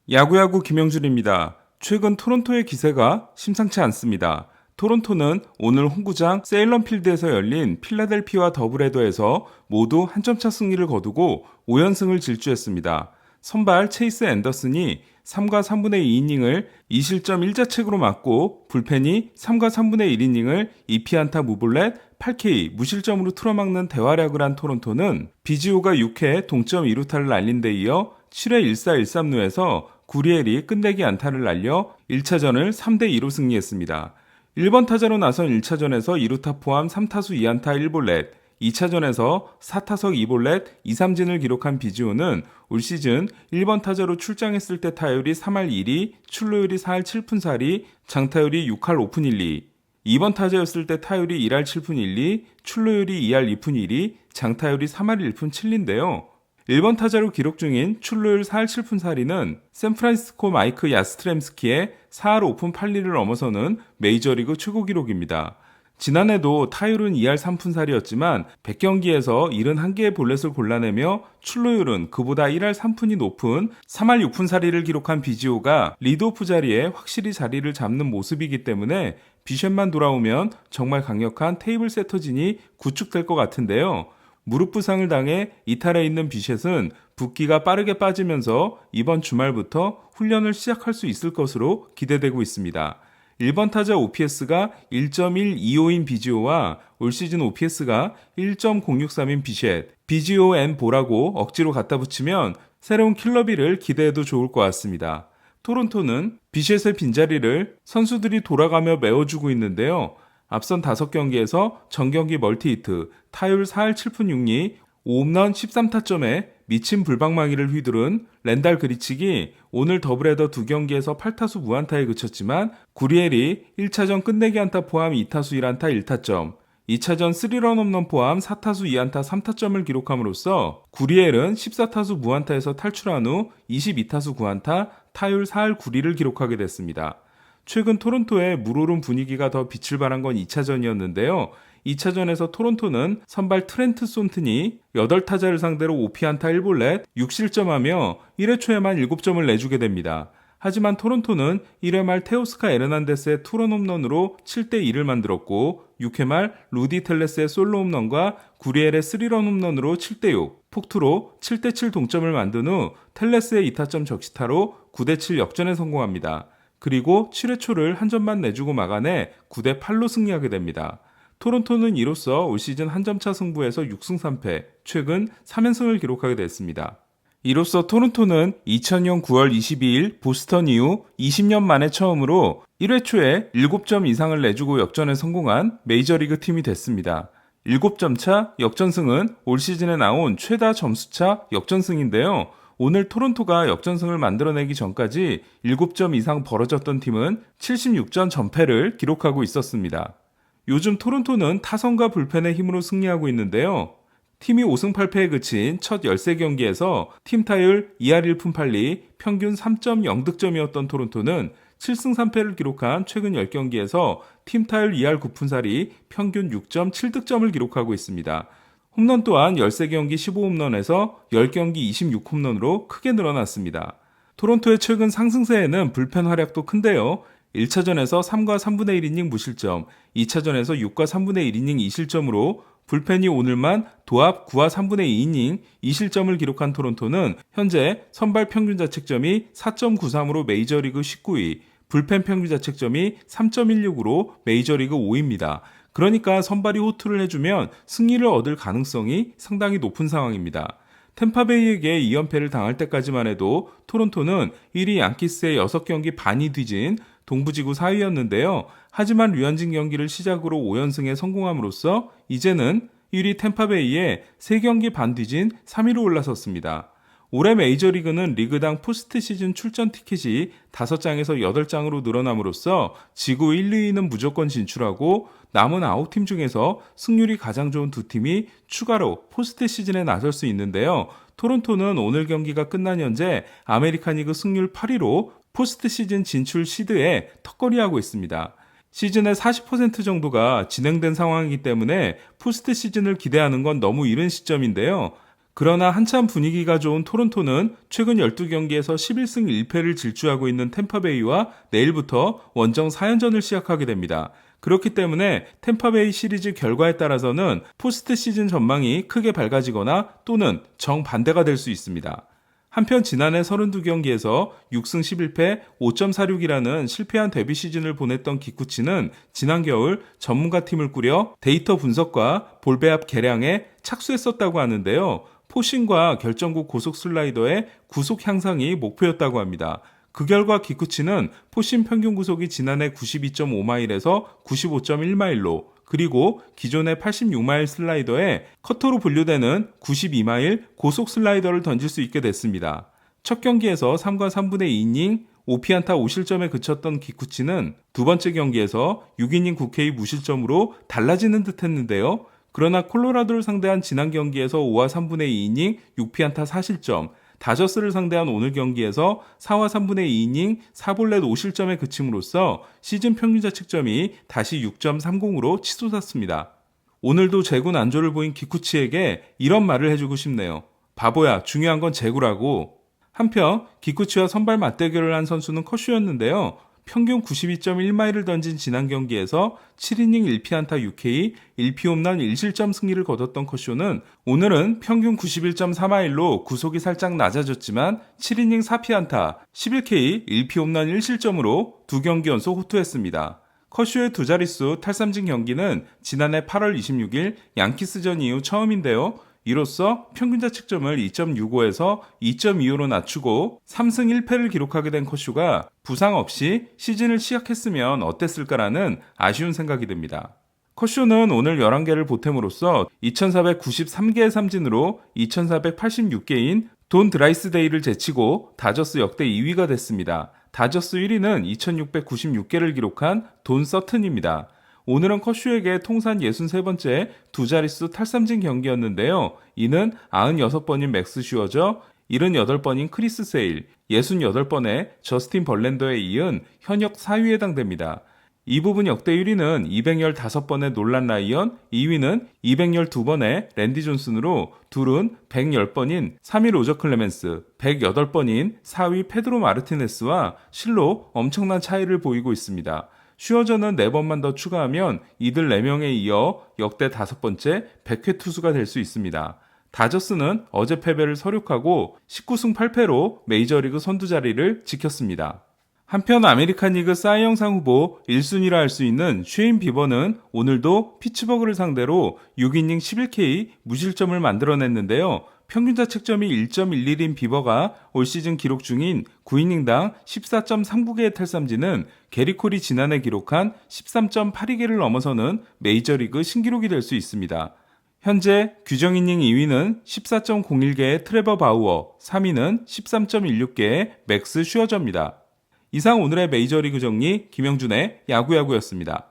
야구야구 김영준입니다. 최근 토론토의 기세가 심상치 않습니다. 토론토는 오늘 홈구장 세일런필드에서 열린 필라델피아와 더블헤더에서 모두 한 점차 승리를 거두고 5연승을 질주했습니다. 선발 체이스 앤더슨이 3과 3분의 2이닝을 2실점 1자책으로 맞고 불펜이 3과 3분의 1이닝을 2피안타 무볼넷 8K 무실점으로 틀어막는 대활약을 한 토론토는 비지오가 6회 동점 2루타를 날린 데 이어 7회 1사 1삼루에서 구리엘이 끝내기 안타를 날려 1차전을 3대2로 승리했습니다. 1번 타자로 나선 1차전에서 2루타 포함 3타수 2안타 1볼넷, 2차전에서 4타석 2볼넷 2삼진을 기록한 비지오는 올 시즌 1번 타자로 출장했을 때 타율이 3할 1리, 출루율이 4할 7푼 4리, 장타율이 6할 5푼 1리, 2번 타자였을 때 타율이 1할 7푼 1리, 출루율이 2할 2푼 1리, 장타율이 3할 1푼 7리인데요. 1번 타자로 기록 중인 출루율 4할 7푼 4리는 샌프란시스코 마이크 야스트렘스키의 4할 5푼 8리를 넘어서는 메이저리그 최고 기록입니다. 지난해도 타율은 2할 3푼 4리였지만 100경기에서 71개의 볼넷을 골라내며 출루율은 그보다 1할 3푼이 높은 3할 6푼 4리를 기록한 비지오가 리드오프 자리에 확실히 자리를 잡는 모습이기 때문에 비셴만 돌아오면 정말 강력한 테이블 세터진이 구축될 것 같은데요. 무릎 부상을 당해 이탈해 있는 비셋은 붓기가 빠르게 빠지면서 이번 주말부터 훈련을 시작할 수 있을 것으로 기대되고 있습니다. 1번 타자 OPS가 1.125인 비지오와 올 시즌 OPS가 1.063인 비셋, 비지오 앤 보라고 억지로 갖다 붙이면 새로운 킬러비를 기대해도 좋을 것 같습니다. 토론토는 비셋의 빈자리를 선수들이 돌아가며 메워주고 있는데요. 앞선 5경기에서 전경기 멀티히트, 타율 4할 7푼 6리, 5홈런 13타점에 미친 불방망이를 휘두른 랜달 그리치기 오늘 더블헤더 2경기에서 8타수 무안타에 그쳤지만 구리엘이 1차전 끝내기 안타 포함 2타수 1안타 1타점, 2차전 3런 홈런 포함 4타수 2안타 3타점을 기록함으로써 구리엘은 14타수 무안타에서 탈출한 후 22타수 9안타, 타율 4할 9리를 기록하게 됐습니다. 최근 토론토의 물오른 분위기가 더 빛을 발한 건 2차전이었는데요. 2차전에서 토론토는 선발 트렌트 손튼이 8타자를 상대로 5피안타 1볼넷 6실점하며 1회 초에만 7점을 내주게 됩니다. 하지만 토론토는 1회 말 테오스카 에르난데스의 투런 홈런으로 7대2를 만들었고 6회 말 루디 텔레스의 솔로 홈런과 구리엘의 3런 홈런으로 7대6, 폭투로 7대7 동점을 만든 후 텔레스의 2타점 적시타로 9대7 역전에 성공합니다. 그리고 7회 초를 한 점만 내주고 막아내 9대8로 승리하게 됩니다. 토론토는 이로써 올 시즌 한 점차 승부에서 6승 3패, 최근 3연승을 기록하게 됐습니다. 이로써 토론토는 2000년 9월 22일 보스턴 이후 20년 만에 처음으로 1회 초에 7점 이상을 내주고 역전에 성공한 메이저리그 팀이 됐습니다. 7점 차 역전승은 올 시즌에 나온 최다 점수차 역전승인데요. 오늘 토론토가 역전승을 만들어내기 전까지 7점 이상 벌어졌던 팀은 76전 전패를 기록하고 있었습니다. 요즘 토론토는 타선과 불펜의 힘으로 승리하고 있는데요. 팀이 5승 8패에 그친 첫 13경기에서 팀 타율 2할 1푼 8리, 평균 3.0득점이었던 토론토는 7승 3패를 기록한 최근 10경기에서 팀 타율 2할 9푼 4리, 평균 6.7득점을 기록하고 있습니다. 홈런 또한 13경기 15홈런에서 10경기 26홈런으로 크게 늘어났습니다. 토론토의 최근 상승세에는 불펜 활약도 큰데요. 1차전에서 3과 3분의 1이닝 무실점, 2차전에서 6과 3분의 1이닝 2실점으로 불펜이 오늘만 도합 9와 3분의 2이닝 2실점을 기록한 토론토는 현재 선발 평균 자책점이 4.93으로 메이저리그 19위, 불펜 평균 자책점이 3.16으로 메이저리그 5위입니다. 그러니까 선발이 호투를 해주면 승리를 얻을 가능성이 상당히 높은 상황입니다. 템파베이에게 2연패를 당할 때까지만 해도 토론토는 1위 양키스의 6경기 반이 뒤진 동부지구 4위였는데요. 하지만 류현진 경기를 시작으로 5연승에 성공함으로써 이제는 1위 템파베이에 3경기 반 뒤진 3위로 올라섰습니다. 올해 메이저리그는 리그당 포스트 시즌 출전 티켓이 5장에서 8장으로 늘어남으로써 지구 1, 2위는 무조건 진출하고 남은 9팀 중에서 승률이 가장 좋은 2팀이 추가로 포스트 시즌에 나설 수 있는데요. 토론토는 오늘 경기가 끝난 현재 아메리칸 리그 승률 8위로 포스트 시즌 진출 시드에 턱걸이하고 있습니다. 시즌의 40% 정도가 진행된 상황이기 때문에 포스트 시즌을 기대하는 건 너무 이른 시점인데요. 그러나 한참 분위기가 좋은 토론토는 최근 12경기에서 11승 1패를 질주하고 있는 템파베이와 내일부터 원정 4연전을 시작하게 됩니다. 그렇기 때문에 템파베이 시리즈 결과에 따라서는 포스트 시즌 전망이 크게 밝아지거나 또는 정반대가 될 수 있습니다. 한편 지난해 32경기에서 6승 11패 5.46이라는 실패한 데뷔 시즌을 보냈던 기쿠치는 지난 겨울 전문가 팀을 꾸려 데이터 분석과 볼 배합 개량에 착수했었다고 하는데요. 포신과 결정구 고속 슬라이더의 구속 향상이 목표였다고 합니다. 그 결과 기쿠치는 포신 평균 구속이 지난해 92.5마일에서 95.1마일로 그리고 기존의 86마일 슬라이더에 커터로 분류되는 92마일 고속 슬라이더를 던질 수 있게 됐습니다. 첫 경기에서 3과 3분의 2이닝 5피안타 5실점에 그쳤던 기쿠치는 두 번째 경기에서 6이닝 9K 무실점으로 달라지는 듯 했는데요. 그러나 콜로라도를 상대한 지난 경기에서 5와 3분의 2이닝 6피안타 4실점, 다저스를 상대한 오늘 경기에서 4와 3분의 2이닝 4볼넷 5실점에 그침으로써 시즌 평균 자책점이 다시 6.30으로 치솟았습니다. 오늘도 제구 난조를 보인 기쿠치에게 이런 말을 해주고 싶네요. 바보야, 중요한 건 제구라고. 한편 기쿠치와 선발 맞대결을 한 선수는 커쇼였는데요. 평균 92.1마일을 던진 지난 경기에서 7이닝 1피안타 6K, 1피홈런 1실점 승리를 거뒀던 커쇼는 오늘은 평균 91.4마일로 구속이 살짝 낮아졌지만 7이닝 4피안타, 11K, 1피홈런 1실점으로 두 경기 연속 호투했습니다. 커쇼의 두 자릿수 탈삼진 경기는 지난해 8월 26일 양키스전 이후 처음인데요. 이로써 평균 자책점을 2.65에서 2.25로 낮추고 3승 1패를 기록하게 된 커쇼가 부상 없이 시즌을 시작했으면 어땠을까라는 아쉬운 생각이 듭니다. 커쇼는 오늘 11개를 보탬으로써 2493개의 삼진으로 2486개인 돈 드라이스데이를 제치고 다저스 역대 2위가 됐습니다. 다저스 1위는 2696개를 기록한 돈 서튼입니다. 오늘은 커쇼에게 통산 63번째 두 자릿수 탈삼진 경기였는데요. 이는 96번인 맥스 슈어저, 78번인 크리스 세일, 68번의 저스틴 벌랜더에 이은 현역 4위에 해당됩니다. 이 부분 역대 1위는 215번의 놀란 라이언, 2위는 212번의 랜디 존슨으로 둘은 110번인 3위 로저 클레멘스, 108번인 4위 페드로 마르티네스와 실로 엄청난 차이를 보이고 있습니다. 슈어저는 4번만 더 추가하면 이들 4명에 이어 역대 5번째 100회 투수가 될 수 있습니다. 다저스는 어제 패배를 서륙하고 19승 8패로 메이저리그 선두 자리를 지켰습니다. 한편 아메리칸 리그 사이 영상 후보 1순위라 할 수 있는 쉐인 비버는 오늘도 피츠버그를 상대로 6이닝 11K 무실점을 만들어냈는데요. 평균 자책점이 1.11인 비버가 올 시즌 기록 중인 9이닝당 14.39개의 탈삼진은 게리 콜이 지난해 기록한 13.82개를 넘어서는 메이저리그 신기록이 될 수 있습니다. 현재 규정이닝 2위는 14.01개의 트레버 바우어, 3위는 13.16개의 맥스 슈어저입니다. 이상 오늘의 메이저리그 정리 김영준의 야구야구였습니다.